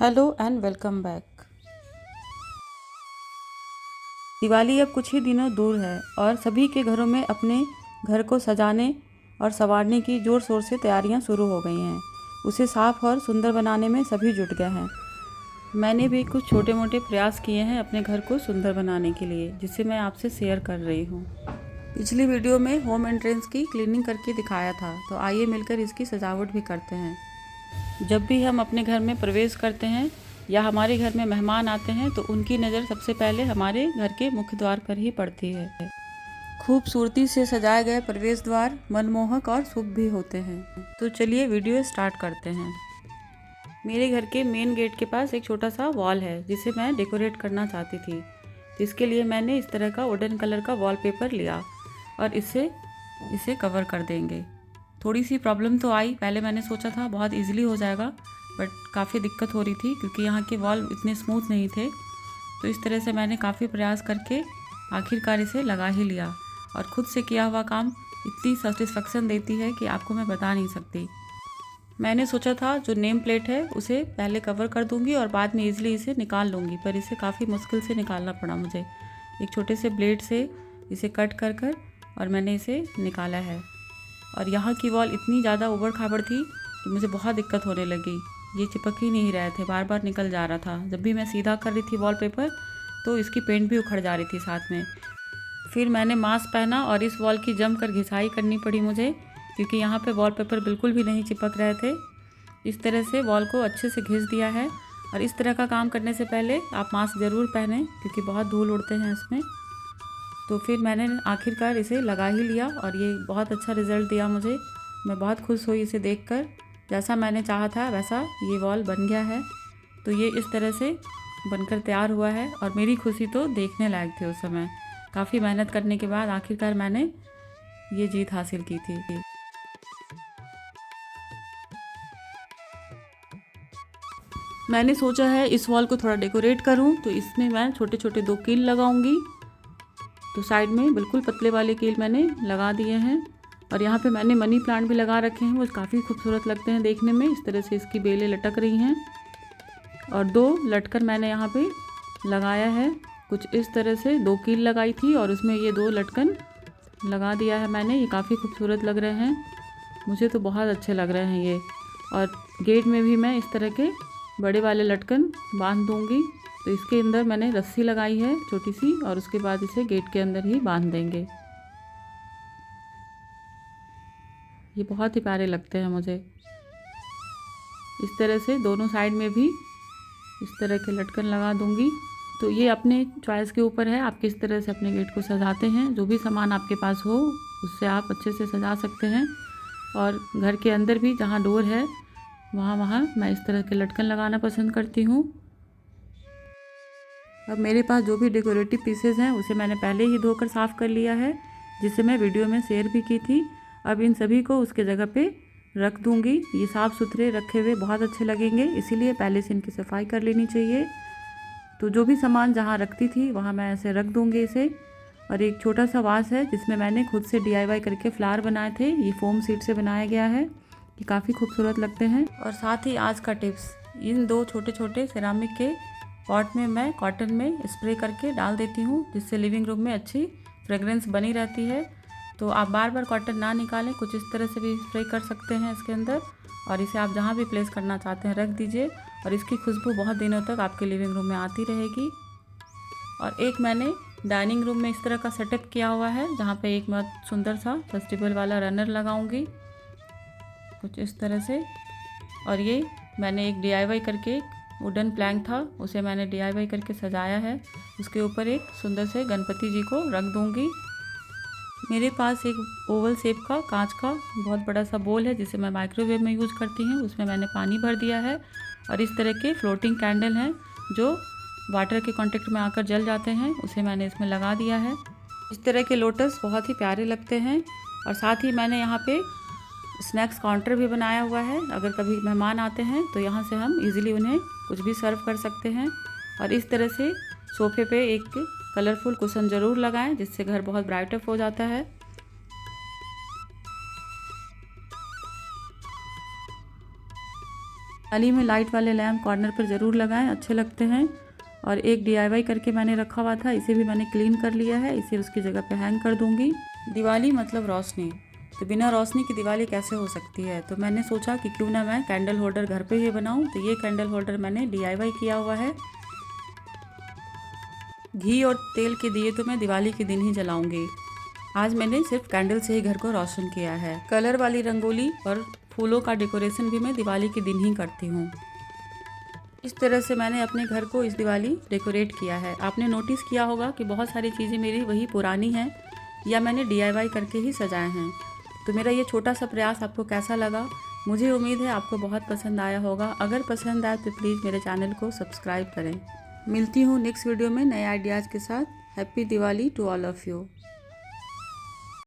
Hello and welcome back. Diwali अब कुछ ही दिनों दूर है और सभी के घरों में अपने घर को सजाने और संवारने की ज़ोर शोर से तैयारियां शुरू हो गई हैं। उसे साफ और सुंदर बनाने में सभी जुट गए हैं। मैंने भी कुछ छोटे मोटे प्रयास किए हैं अपने घर को सुंदर बनाने के लिए, जिसे मैं आपसे शेयर कर रही हूँ। पिछली वीडियो में होम एंट्रेंस की क्लीनिंग करके दिखाया था, तो आइए मिलकर इसकी सजावट भी करते हैं। जब भी हम अपने घर में प्रवेश करते हैं या हमारे घर में मेहमान आते हैं तो उनकी नज़र सबसे पहले हमारे घर के मुख्य द्वार पर ही पड़ती है। खूबसूरती से सजाए गए प्रवेश द्वार मनमोहक और शुभ भी होते हैं। तो चलिए वीडियो स्टार्ट करते हैं। मेरे घर के मेन गेट के पास एक छोटा सा वॉल है जिसे मैं डेकोरेट करना चाहती थी। तो इसके लिए मैंने इस तरह का वुडन कलर का वॉलपेपर लिया और इसे कवर कर देंगे। थोड़ी सी प्रॉब्लम तो आई, पहले मैंने सोचा था बहुत इजीली हो जाएगा, बट काफ़ी दिक्कत हो रही थी क्योंकि यहाँ के वॉल इतने स्मूथ नहीं थे। तो इस तरह से मैंने काफ़ी प्रयास करके आखिरकार इसे लगा ही लिया। और ख़ुद से किया हुआ काम इतनी सेटिस्फेक्शन देती है कि आपको मैं बता नहीं सकती। मैंने सोचा था जो नेम प्लेट है उसे पहले कवर कर दूंगी और बाद में ईज़िली इसे निकाल लूँगी, पर इसे काफ़ी मुश्किल से निकालना पड़ा मुझे। एक छोटे से ब्लेड से इसे कट कर और मैंने इसे निकाला है। और यहाँ की वॉल इतनी ज़्यादा उबड़ खाबड़ थी कि मुझे बहुत दिक्कत होने लगी। ये चिपक ही नहीं रहे थे, बार बार निकल जा रहा था। जब भी मैं सीधा कर रही थी वॉलपेपर तो इसकी पेंट भी उखड़ जा रही थी साथ में। फिर मैंने मास्क पहना और इस वॉल की जमकर घिसाई करनी पड़ी मुझे, क्योंकि यहाँ पे वॉलपेपर बिल्कुल भी नहीं चिपक रहे थे। इस तरह से वॉल को अच्छे से घिस दिया है। और इस तरह का काम करने से पहले आप मास्क ज़रूर पहनें क्योंकि बहुत धूल उड़ते हैं इसमें। तो फिर मैंने आखिरकार इसे लगा ही लिया और ये बहुत अच्छा रिज़ल्ट दिया मुझे। मैं बहुत खुश हुई इसे देखकर। जैसा मैंने चाहा था वैसा ये वॉल बन गया है। तो ये इस तरह से बनकर तैयार हुआ है और मेरी खुशी तो देखने लायक थी उस समय। काफ़ी मेहनत करने के बाद आखिरकार मैंने ये जीत हासिल की थी। मैंने सोचा है इस वॉल को थोड़ा डेकोरेट करूं, तो इसमें मैं छोटे छोटे 2 कील लगाऊंगी। तो साइड में बिल्कुल पतले वाले कील मैंने लगा दिए हैं। और यहाँ पे मैंने मनी प्लांट भी लगा रखे हैं, वो काफ़ी खूबसूरत लगते हैं देखने में। इस तरह से इसकी बेलें लटक रही हैं और 2 लटकन मैंने यहाँ पे लगाया है। कुछ इस तरह से 2 कील लगाई थी और उसमें ये 2 लटकन लगा दिया है मैंने। ये काफ़ी खूबसूरत लग रहे हैं, मुझे तो बहुत अच्छे लग रहे हैं ये। और गेट में भी मैं इस तरह के बड़े वाले लटकन बांध दूँगी। तो इसके अंदर मैंने रस्सी लगाई है छोटी सी और उसके बाद इसे गेट के अंदर ही बांध देंगे। ये बहुत ही प्यारे लगते हैं मुझे। इस तरह से दोनों साइड में भी इस तरह के लटकन लगा दूंगी। तो ये अपने चॉइस के ऊपर है, आप किस तरह से अपने गेट को सजाते हैं। जो भी सामान आपके पास हो उससे आप अच्छे से सजा सकते हैं। और घर के अंदर भी जहाँ डोर है वहाँ मैं इस तरह के लटकन लगाना पसंद करती हूँ। अब मेरे पास जो भी डेकोरेटिव पीसेस हैं उसे मैंने पहले ही धोकर साफ़ कर लिया है, जिसे मैं वीडियो में शेयर भी की थी। अब इन सभी को उसके जगह पे रख दूंगी। ये साफ़ सुथरे रखे हुए बहुत अच्छे लगेंगे, इसीलिए पहले से इनकी सफाई कर लेनी चाहिए। तो जो भी सामान जहाँ रखती थी वहाँ मैं ऐसे रख दूँगी इसे। और एक छोटा सा वास है जिसमें मैंने खुद से DIY करके फ्लावर बनाए थे। ये फोम सीड से बनाया गया है, ये काफ़ी खूबसूरत लगते हैं। और साथ ही आज का टिप्स, इन 2 छोटे छोटे सिरामिक के पॉट में मैं कॉटन में स्प्रे करके डाल देती हूँ, जिससे लिविंग रूम में अच्छी फ्रेगरेंस बनी रहती है। तो आप बार बार कॉटन ना निकालें, कुछ इस तरह से भी स्प्रे कर सकते हैं इसके अंदर। और इसे आप जहाँ भी प्लेस करना चाहते हैं रख दीजिए और इसकी खुशबू बहुत दिनों तक आपके लिविंग रूम में आती रहेगी। और एक मैंने डाइनिंग रूम में इस तरह का सेटअप किया हुआ है, जहाँ पे एक बहुत सुंदर सा फेस्टिवल वाला रनर लगाऊंगी कुछ इस तरह से। और ये मैंने एक DIY करके वुडन प्लैंक था, उसे मैंने DIY करके सजाया है। उसके ऊपर एक सुंदर से गणपति जी को रख दूंगी। मेरे पास एक ओवल शेप का कांच का बहुत बड़ा सा बोल है जिसे मैं माइक्रोवेव में यूज़ करती हूँ। उसमें मैंने पानी भर दिया है और इस तरह के फ्लोटिंग कैंडल हैं जो वाटर के कांटेक्ट में आकर जल जाते हैं, उसे मैंने इसमें लगा दिया है। इस तरह के लोटस बहुत ही प्यारे लगते हैं। और साथ ही मैंने यहाँ पे स्नैक्स काउंटर भी बनाया हुआ है। अगर कभी मेहमान आते हैं तो यहाँ से हम इजीली उन्हें कुछ भी सर्व कर सकते हैं। और इस तरह से सोफे पे एक कलरफुल कुशन ज़रूर लगाएं, जिससे घर बहुत ब्राइट अप हो जाता है। दिवाली में लाइट वाले लैम्प कॉर्नर पर ज़रूर लगाएं, अच्छे लगते हैं। और एक DIY करके मैंने रखा हुआ था, इसे भी मैंने क्लीन कर लिया है, इसे उसकी जगह पे हैंग कर दूंगी। दिवाली मतलब रोशनी, तो बिना रोशनी की दिवाली कैसे हो सकती है। तो मैंने सोचा कि क्यों ना मैं कैंडल होल्डर घर पे ही बनाऊं। तो ये कैंडल होल्डर मैंने DIY किया हुआ है। घी और तेल के दिए तो मैं दिवाली के दिन ही जलाऊंगी। आज मैंने सिर्फ कैंडल से ही घर को रोशन किया है। कलर वाली रंगोली और फूलों का डेकोरेशन भी मैं दिवाली के दिन ही करती हूँ। इस तरह से मैंने अपने घर को इस दिवाली डेकोरेट किया है। आपने नोटिस किया होगा कि बहुत सारी चीज़ें मेरी वही पुरानी हैं या मैंने DIY करके ही सजाए हैं। तो मेरा ये छोटा सा प्रयास आपको कैसा लगा? मुझे उम्मीद है आपको बहुत पसंद आया होगा। अगर पसंद आए तो प्लीज़ मेरे चैनल को सब्सक्राइब करें। मिलती हूँ नेक्स्ट वीडियो में नए आइडियाज़ के साथ। Happy Diwali to all of you.